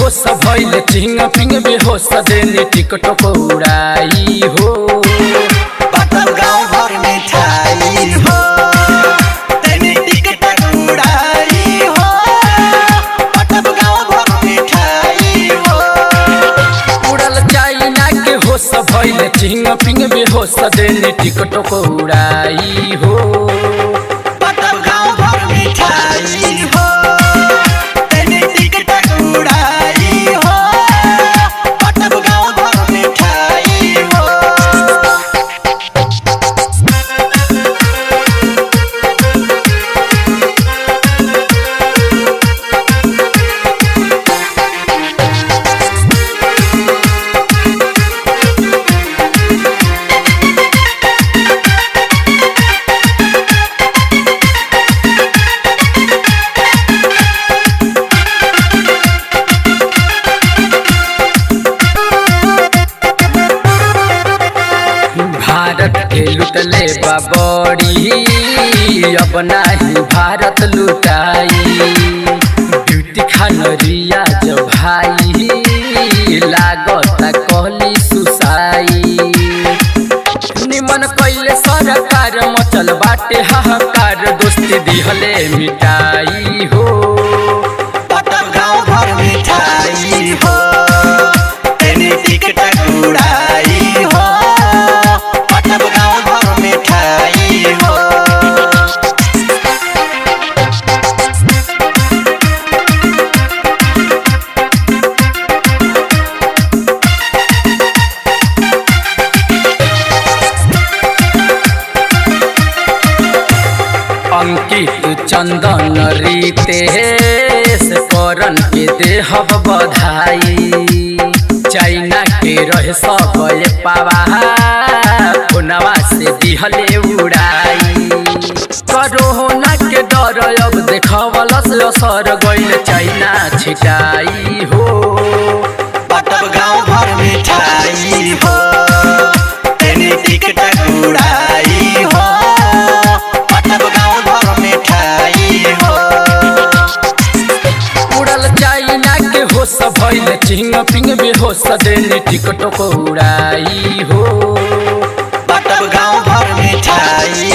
होश भइल चिंग पिंग बेहोश देनी टिकटों को उड़ाई हो। पटब गाँव भर मिठाई हो तेनी टिकट उड़ाई हो। पटब गाँव भर मिठाई हो। उड़ल चाइना के होश भइल चिंग पिंग बेहोश देनी टिकटों को उड़ाई हो। पटब गाँव भर मिठाई हो तेनी टिकट उड़ाई हो। पटब गाँव भर मिठाई हो। भारत के लुटले बाबड़ी अब नाही भारत लुटाई। ब्यूटी खान रिया जो भाई लागत कहली सुसाई। निमन कैले सरकार मचल बाटे हाहाकार दोस्ती दिहले मिटाई हो। पटब गाँव भर मिठाई हो तेनी टिकट उड़ाई हो। पटब गाँव भर मिठाई हो। अंकित चंदन रितेश करन के देहब बधाई। चाइना के रहे सब पावा फोनवा से दिहले उड़ाई। कोरोना के डर अब देखवल से असर गइल चाइना छिटाई हो। पटब गाँव भर मिठाई हो तेनी टिकट उड़ाई हो। पटब गाँव भर मिठाई हो। उड़ल चाइना के होश भइल चिंग पिंग बेहोश देनी टिकटों को उड़ाई हो। पटब गाँव भर मिठाई